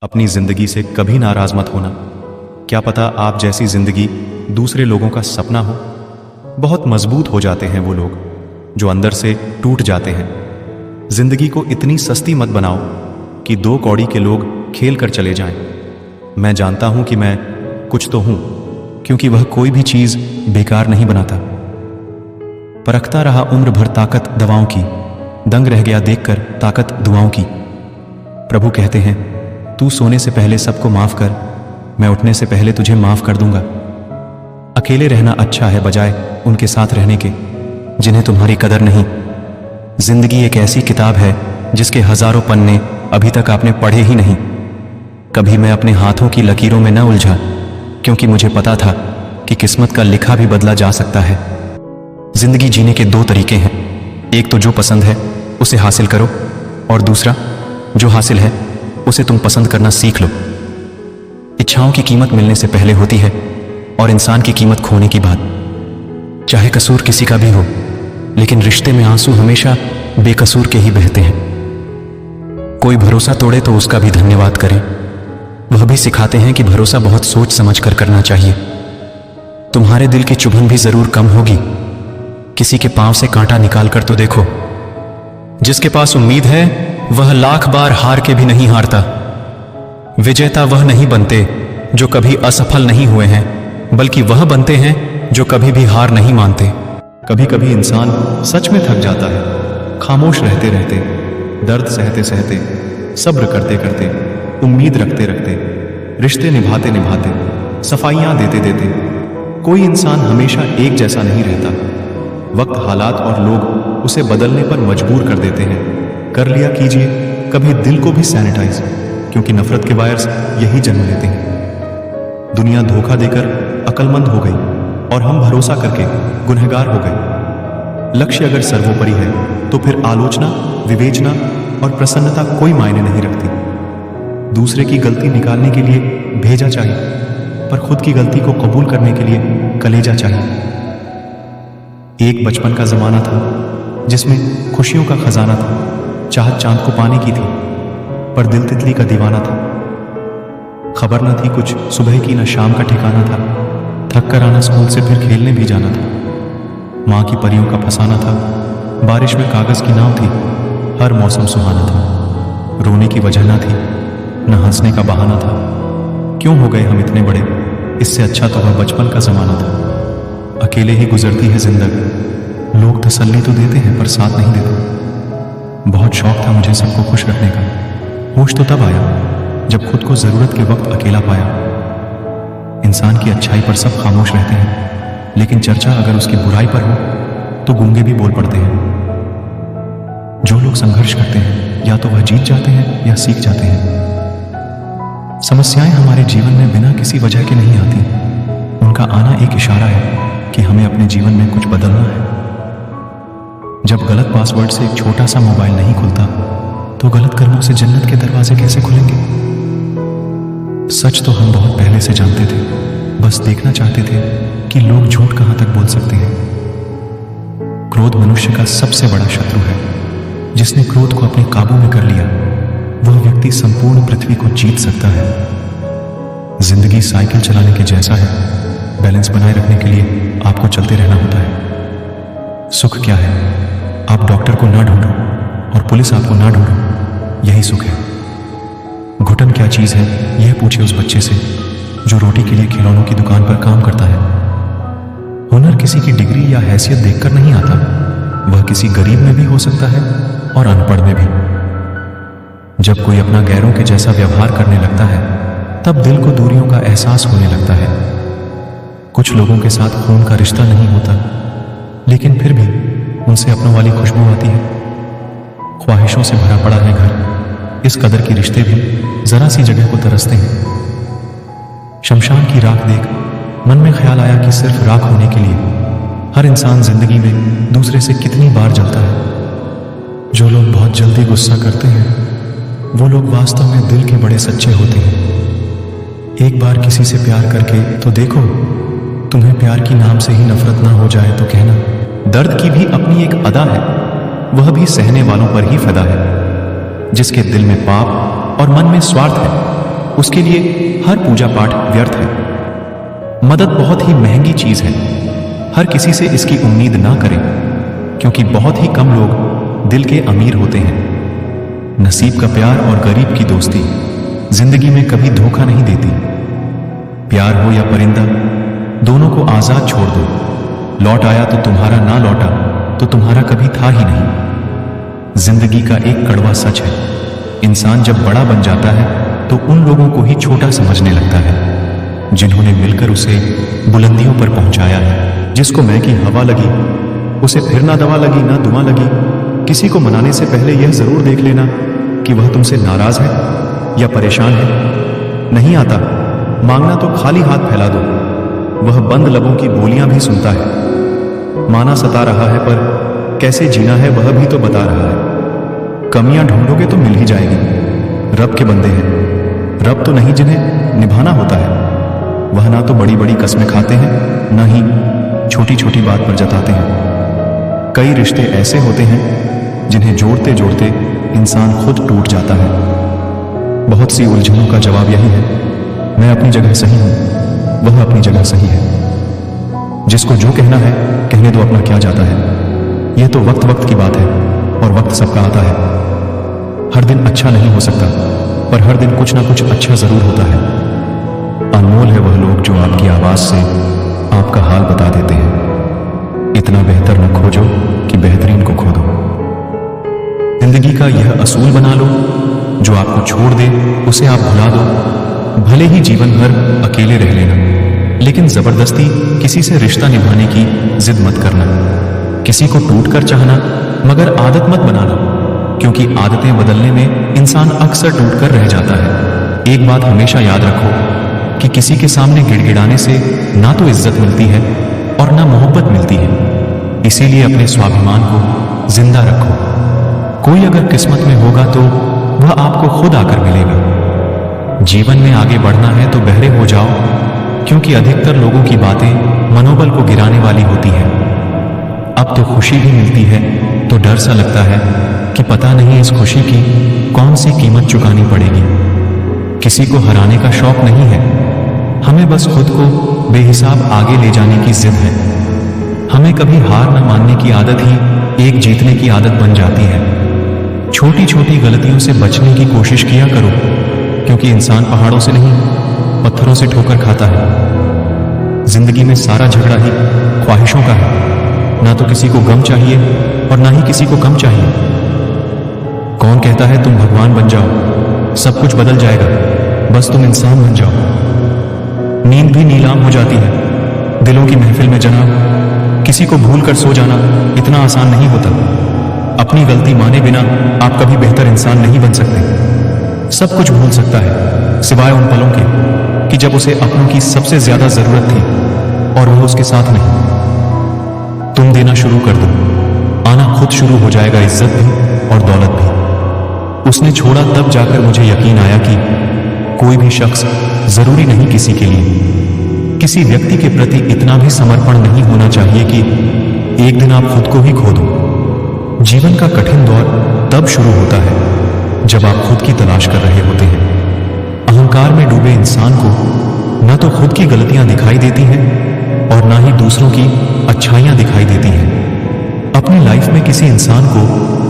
अपनी जिंदगी से कभी नाराज मत होना। क्या पता आप जैसी जिंदगी दूसरे लोगों का सपना हो। बहुत मजबूत हो जाते हैं वो लोग जो अंदर से टूट जाते हैं। जिंदगी को इतनी सस्ती मत बनाओ कि दो कौड़ी के लोग खेल कर चले जाएं। मैं जानता हूं कि मैं कुछ तो हूं, क्योंकि वह कोई भी चीज बेकार नहीं बनाता। परखता रहा उम्र भर ताकत दवाओं की, दंग रह गया देखकर ताकत दुआओं की। प्रभु कहते हैं, तू सोने से पहले सबको माफ कर, मैं उठने से पहले तुझे माफ कर दूंगा। अकेले रहना अच्छा है बजाय उनके साथ रहने के जिन्हें तुम्हारी कदर नहीं। जिंदगी एक ऐसी किताब है जिसके हजारों पन्ने अभी तक आपने पढ़े ही नहीं। कभी मैं अपने हाथों की लकीरों में न उलझा, क्योंकि मुझे पता था कि किस्मत का लिखा भी बदला जा सकता है। जिंदगी जीने के दो तरीके हैं, एक तो जो पसंद है उसे हासिल करो, और दूसरा जो हासिल है उसे तुम पसंद करना सीख लो। इच्छाओं की कीमत मिलने से पहले होती है और इंसान की कीमत खोने की बाद। चाहे कसूर किसी का भी हो, लेकिन रिश्ते में आंसू हमेशा बेकसूर के ही बहते हैं। कोई भरोसा तोड़े तो उसका भी धन्यवाद करें। वह भी सिखाते हैं कि भरोसा बहुत सोच समझ कर करना चाहिए। तुम्हारे दिल की चुभन भी जरूर कम होगी। किसी के पांव से कांटा निकाल कर तो देखो। जिसके पास उम्मीद है वह लाख बार हार के भी नहीं हारता। विजेता वह नहीं बनते जो कभी असफल नहीं हुए हैं, बल्कि वह बनते हैं जो कभी भी हार नहीं मानते। कभी कभी इंसान सच में थक जाता है, खामोश रहते रहते, दर्द सहते सहते, सब्र करते करते, उम्मीद रखते रखते, रिश्ते निभाते निभाते, सफाइयां देते देते। कोई इंसान हमेशा एक जैसा नहीं रहता। वक्त, हालात और लोग उसे बदलने पर मजबूर कर देते हैं। कर लिया कीजिए कभी दिल को भी सैनिटाइज, क्योंकि नफरत के वायरस यही जन्म लेते हैं। दुनिया धोखा देकर अक्लमंद हो गई और हम भरोसा करके गुनहगार हो गए। लक्ष्य अगर सर्वोपरि है तो फिर आलोचना, विवेचना और प्रसन्नता कोई मायने नहीं रखती। दूसरे की गलती निकालने के लिए भेजा चाहिए, पर खुद की गलती को कबूल करने के लिए कलेजा चाहिए। एक बचपन का जमाना था जिसमें खुशियों का खजाना था। चाहत चांद को पाने की थी, पर दिल तितली का दीवाना था। खबर न थी कुछ सुबह की न शाम का ठिकाना था। थक कर आना स्कूल से फिर खेलने भी जाना था। माँ की परियों का फसाना था। बारिश में कागज की नाव थी। हर मौसम सुहाना था। रोने की वजह न थी, न हंसने का बहाना था। क्यों हो गए हम इतने बड़े, इससे अच्छा तो वह बचपन का जमाना था। अकेले ही गुजरती है जिंदगी, लोग तसल्ली तो देते हैं पर साथ नहीं देते। बहुत शौक था मुझे सबको खुश रखने का। होश तो तब आया जब खुद को जरूरत के वक्त अकेला पाया। इंसान की अच्छाई पर सब खामोश रहते हैं, लेकिन चर्चा अगर उसकी बुराई पर हो तो गूंगे भी बोल पड़ते हैं। जो लोग संघर्ष करते हैं या तो वह जीत जाते हैं या सीख जाते हैं। समस्याएं हमारे जीवन में बिना किसी वजह के नहीं आती। उनका आना एक इशारा है कि हमें अपने जीवन में कुछ बदलना है। जब गलत पासवर्ड से एक छोटा सा मोबाइल नहीं खुलता, तो गलत कर्मों से जन्नत के दरवाजे कैसे खुलेंगे? सच तो हम बहुत पहले से जानते थे, बस देखना चाहते थे कि लोग झूठ कहां तक बोल सकते हैं। क्रोध मनुष्य का सबसे बड़ा शत्रु है। जिसने क्रोध को अपने काबू में कर लिया, वह व्यक्ति संपूर्ण पृथ्वी को जीत सकता है। जिंदगी साइकिल चलाने के जैसा है। बैलेंस बनाए रखने के लिए आपको चलते रहना होता है। सुख क्या है? आप डॉक्टर को ना ढूंढो और पुलिस आपको ना ढूंढो, यही सुख है। घुटन क्या चीज है, यह पूछे उस बच्चे से जो रोटी के लिए खिलौनों की दुकान पर काम करता है। हुनर किसी की डिग्री या हैसियत देखकर नहीं आता, वह किसी गरीब में भी हो सकता है और अनपढ़ में भी। जब कोई अपना गैरों के जैसा व्यवहार करने लगता है, तब दिल को दूरियों का एहसास होने लगता है। कुछ लोगों के साथ खून का रिश्ता नहीं होता, लेकिन फिर भी उनसे अपनों वाली खुशबू आती है। ख्वाहिशों से भरा पड़ा है घर, इस कदर की रिश्ते भी जरा सी जगह को तरसते हैं। शमशान की राख देख मन में ख्याल आया कि सिर्फ राख होने के लिए हर इंसान जिंदगी में दूसरे से कितनी बार जलता है। जो लोग बहुत जल्दी गुस्सा करते हैं, वो लोग वास्तव में दिल के बड़े सच्चे होते हैं। एक बार किसी से प्यार करके तो देखो, तुम्हें प्यार की नाम से ही नफरत ना हो जाए तो कहना। दर्द की भी अपनी एक अदा है, वह भी सहने वालों पर ही फिदा है। जिसके दिल में पाप और मन में स्वार्थ है, उसके लिए हर पूजा पाठ व्यर्थ है। मदद बहुत ही महंगी चीज है। हर किसी से इसकी उम्मीद ना करें, क्योंकि बहुत ही कम लोग दिल के अमीर होते हैं। नसीब का प्यार और गरीब की दोस्ती जिंदगी में कभी धोखा नहीं देती। प्यार हो या परिंदा, दोनों को आजाद छोड़ दो। लौट आया तो तुम्हारा, ना लौटा तो तुम्हारा कभी था ही नहीं। जिंदगी का एक कड़वा सच है, इंसान जब बड़ा बन जाता है तो उन लोगों को ही छोटा समझने लगता है जिन्होंने मिलकर उसे बुलंदियों पर पहुंचाया है। जिसको मैं की हवा लगी, उसे फिर ना दवा लगी ना दुआ लगी। किसी को मनाने से पहले यह जरूर देख लेना कि वह तुमसे नाराज है या परेशान है। नहीं आता मांगना तो खाली हाथ फैला दो, वह बंद लबों की बोलियां भी सुनता है। माना सता रहा है पर कैसे जीना है वह भी तो बता रहा है। कमियां ढूंढोगे तो मिल ही जाएगी। रब के बंदे हैं, रब तो नहीं जिन्हें निभाना होता है। वह ना तो बड़ी बड़ी कस्में खाते हैं, ना ही छोटी छोटी बात पर जताते हैं। कई रिश्ते ऐसे होते हैं जिन्हें जोड़ते जोड़ते इंसान खुद टूट जाता है। बहुत सी उलझनों का जवाब यही है, मैं अपनी जगह सही हूं, वह अपनी जगह सही है। जिसको जो कहना है कहने दो, अपना क्या जाता है। यह तो वक्त वक्त की बात है और वक्त सबका आता है। हर दिन अच्छा नहीं हो सकता, पर हर दिन कुछ ना कुछ अच्छा जरूर होता है। अनमोल है वह लोग जो आपकी आवाज से आपका हाल बता देते हैं। इतना बेहतर न खोजो कि बेहतरीन को खो दो। जिंदगी का यह असूल बना लो, जो आपको छोड़ दे उसे आप भुला दो। भले ही जीवन भर अकेले रह लेना, लेकिन जबरदस्ती किसी से रिश्ता निभाने की जिद मत करना। किसी को टूट कर चाहना, मगर आदत मत बनाना, क्योंकि आदतें बदलने में इंसान अक्सर टूट कर रह जाता है। एक बात हमेशा याद रखो कि किसी के सामने गिड़गिड़ाने से ना तो इज्जत मिलती है और ना मोहब्बत मिलती है। इसीलिए अपने स्वाभिमान को जिंदा रखो। कोई अगर किस्मत में होगा तो वह आपको खुद आकर मिलेगा। जीवन में आगे बढ़ना है तो बहरे हो जाओ, क्योंकि अधिकतर लोगों की बातें मनोबल को गिराने वाली होती हैं। अब तो खुशी भी मिलती है तो डर सा लगता है कि पता नहीं इस खुशी की कौन सी कीमत चुकानी पड़ेगी। किसी को हराने का शौक नहीं है, हमें बस खुद को बेहिसाब आगे ले जाने की जिद है। हमें कभी हार न मानने की आदत ही एक जीतने की आदत बन जाती है। छोटी छोटी गलतियों से बचने की कोशिश किया करो, क्योंकि इंसान पहाड़ों से नहीं पत्थरों से ठोकर खाता है। जिंदगी में सारा झगड़ा ही ख्वाहिशों का है। ना तो किसी को गम चाहिए और ना ही किसी को कम चाहिए। कौन कहता है तुम भगवान बन जाओ, सब कुछ बदल जाएगा, बस तुम इंसान बन जाओ। नींद भी नीलाम हो जाती है। दिलों की महफिल में जनाब, किसी को भूल कर सो जाना इतना आसान नहीं होता। अपनी गलती माने बिना आप कभी बेहतर इंसान नहीं बन सकते। सब कुछ भूल सकता है सिवाय उन पलों के कि जब उसे अपनों की सबसे ज्यादा जरूरत थी और वह उसके साथ नहीं। तुम देना शुरू कर दो, आना खुद शुरू हो जाएगा इज्जत भी और दौलत भी। उसने छोड़ा तब जाकर मुझे यकीन आया कि कोई भी शख्स जरूरी नहीं किसी के लिए। किसी व्यक्ति के प्रति इतना भी समर्पण नहीं होना चाहिए कि एक दिन आप खुद को ही खो दो। जीवन का कठिन दौर तब शुरू होता है जब आप खुद की तलाश कर रहे होते हैं। अहंकार में डूबे इंसान को न तो खुद की गलतियां दिखाई देती हैं और ना ही दूसरों की अच्छाइयां दिखाई देती हैं। अपनी लाइफ में किसी इंसान को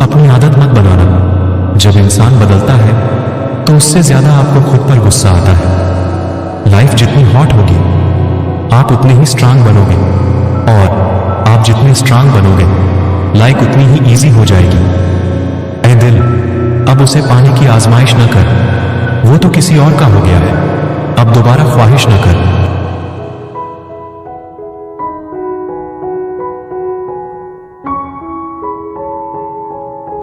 अपनी आदत मत बनाना। जब इंसान बदलता है तो उससे ज्यादा आपको खुद पर गुस्सा आता है। लाइफ जितनी हॉट होगी आप उतने ही स्ट्रांग बनोगे, और आप जितने स्ट्रांग बनोगे लाइफ उतनी ही इजी हो जाएगी। ऐ दिल, अब उसे पाने की आजमाइश न कर, वो तो किसी और का हो गया है। अब दोबारा ख्वाहिश न कर।